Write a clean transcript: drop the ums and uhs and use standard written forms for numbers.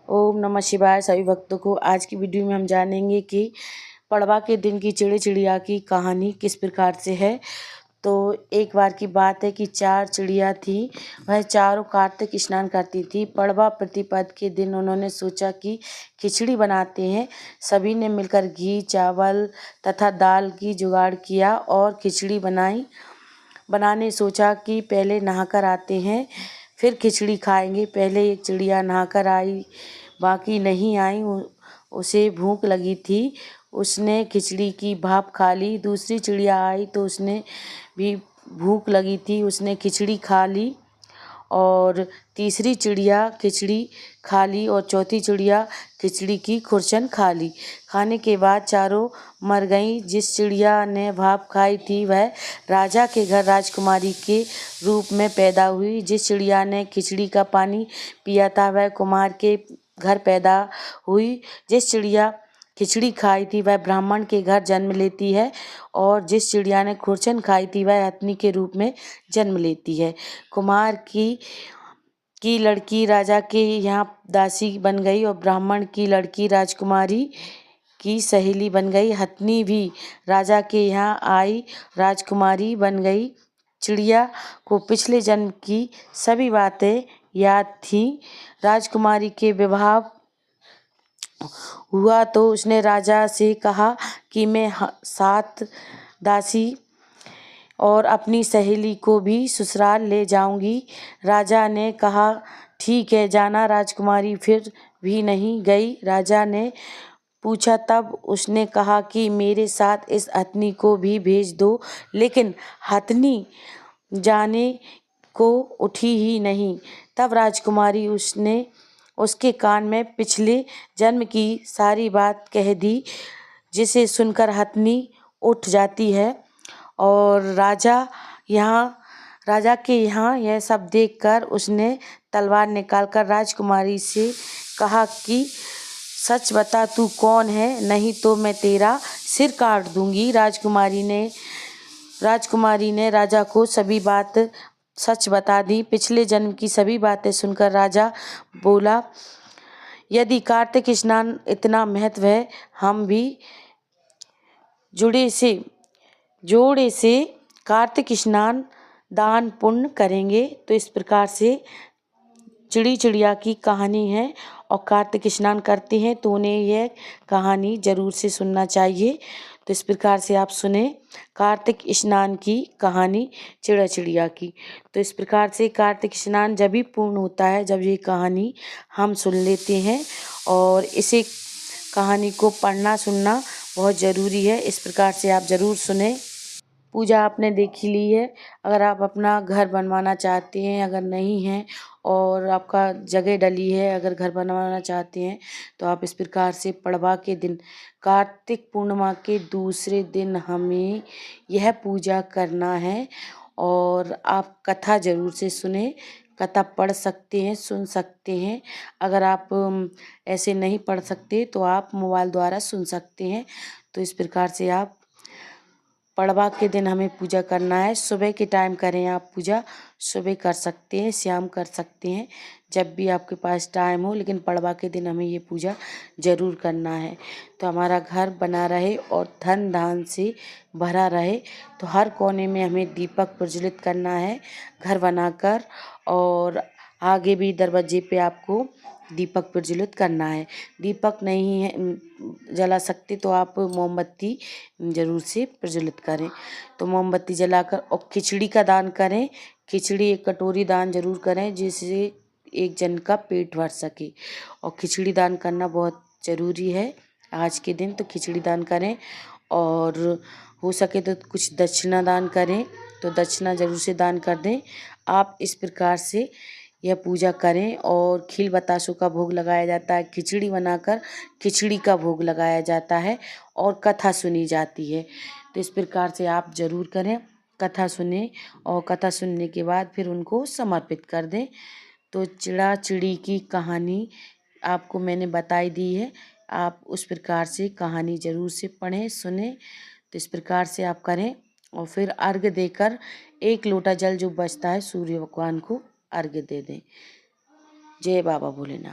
ओम नमः शिवाय। सभी भक्तों को आज की वीडियो में हम जानेंगे कि पड़वा के दिन की चिड़िया की कहानी किस प्रकार से है। तो एक बार की बात है कि 4 चिड़िया थी, वह चारों कार्तिक स्नान करती थी। पड़वा प्रतिपद के दिन उन्होंने सोचा कि खिचड़ी बनाते हैं। सभी ने मिलकर घी, चावल तथा दाल की जुगाड़ किया और खिचड़ी बनाने सोचा कि पहले नहाकर आते हैं, फिर खिचड़ी खाएंगे। पहले एक चिड़िया नहाकर आई, बाकी नहीं आई। उसे भूख लगी थी, उसने खिचड़ी की भाप खा ली। दूसरी चिड़िया आई तो उसने भी भूख लगी थी, उसने खिचड़ी खा ली। और तीसरी चिड़िया खिचड़ी खा ली और चौथी चिड़िया खिचड़ी की खुरचन खा ली। खाने के बाद चारों मर गईं। जिस चिड़िया ने भाप खाई थी वह राजा के घर राजकुमारी के रूप में पैदा हुई। जिस चिड़िया ने खिचड़ी का पानी पिया था वह कुमार के घर पैदा हुई। जिस चिड़िया खिचड़ी खाई थी वह ब्राह्मण के घर जन्म लेती है और जिस चिड़िया ने खुरचन खाई थी वह हथनी के रूप में जन्म लेती है। कुमार की लड़की राजा के यहाँ दासी बन गई और ब्राह्मण की लड़की राजकुमारी की सहेली बन गई। हथनी भी राजा के यहाँ आई, राजकुमारी बन गई। चिड़िया को पिछले जन्म की सभी बातें याद थी। राजकुमारी के विवाह हुआ तो उसने राजा से कहा कि मैं 7 दासी और अपनी सहेली को भी ससुराल ले जाऊंगी। राजा ने कहा ठीक है जाना। राजकुमारी फिर भी नहीं गई। राजा ने पूछा तब उसने कहा कि मेरे साथ इस हथनी को भी भेज दो, लेकिन हथनी जाने को उठी ही नहीं। तब राजकुमारी उसके कान में पिछले जन्म की सारी बात कह दी, जिसे सुनकर हथनी उठ जाती है और राजा के यहाँ यह सब देखकर उसने तलवार निकालकर राजकुमारी से कहा कि सच बता तू कौन है, नहीं तो मैं तेरा सिर काट दूंगी। राजकुमारी ने राजा को सभी बात सच बता दी। पिछले जन्म की सभी बातें सुनकर राजा बोला, यदि कार्तिक स्नान इतना महत्व है, हम भी जोड़े से कार्तिक स्नान दान पुण्य करेंगे। तो इस प्रकार से चिड़िया की कहानी है और कार्तिक स्नान करते हैं तो उन्हें यह कहानी जरूर से सुनना चाहिए। तो इस प्रकार से आप सुने कार्तिक स्नान की कहानी चिड़िया की। तो इस प्रकार से कार्तिक स्नान जब भी पूर्ण होता है जब ये कहानी हम सुन लेते हैं, और इसे कहानी को पढ़ना सुनना बहुत ज़रूरी है। इस प्रकार से आप ज़रूर सुने। पूजा आपने देख ही ली है। अगर आप अपना घर बनवाना चाहते हैं, अगर नहीं है और आपका जगह डली है, अगर घर बनवाना चाहते हैं तो आप इस प्रकार से पड़वा के दिन कार्तिक पूर्णिमा के दूसरे दिन हमें यह पूजा करना है। और आप कथा ज़रूर से सुने। कथा पढ़ सकते हैं, सुन सकते हैं। अगर आप ऐसे नहीं पढ़ सकते तो आप मोबाइल द्वारा सुन सकते हैं। तो इस प्रकार से आप पड़वा के दिन हमें पूजा करना है। सुबह के टाइम करें आप पूजा, सुबह कर सकते हैं, शाम कर सकते हैं, जब भी आपके पास टाइम हो, लेकिन पड़वा के दिन हमें ये पूजा ज़रूर करना है। तो हमारा घर बना रहे और धन धान से भरा रहे। तो हर कोने में हमें दीपक प्रज्वलित करना है घर बनाकर, और आगे भी दरवाजे पे आपको दीपक प्रज्वलित करना है। दीपक नहीं है जला सकते तो आप मोमबत्ती ज़रूर से प्रज्वलित करें। तो मोमबत्ती जलाकर और खिचड़ी का दान करें। खिचड़ी 1 कटोरी दान ज़रूर करें, जिससे एक जन का पेट भर सके। और खिचड़ी दान करना बहुत ज़रूरी है आज के दिन। तो खिचड़ी दान करें और हो सके तो कुछ दक्षिणा दान करें, तो दक्षिणा ज़रूर से दान कर दें। आप इस प्रकार से यह पूजा करें। और खील बतासों का भोग लगाया जाता है। खिचड़ी बनाकर खिचड़ी का भोग लगाया जाता है और कथा सुनी जाती है। तो इस प्रकार से आप ज़रूर करें, कथा सुने और कथा सुनने के बाद फिर उनको समर्पित कर दें। तो चिड़ी की कहानी आपको मैंने बताई दी है। आप उस प्रकार से कहानी ज़रूर से पढ़ें, सुने। तो इस प्रकार से आप करें और फिर अर्घ्य देकर 1 लोटा जल जो बचता है सूर्य भगवान को अर्घ्य दे दें। जय बाबा भोलेनाथ।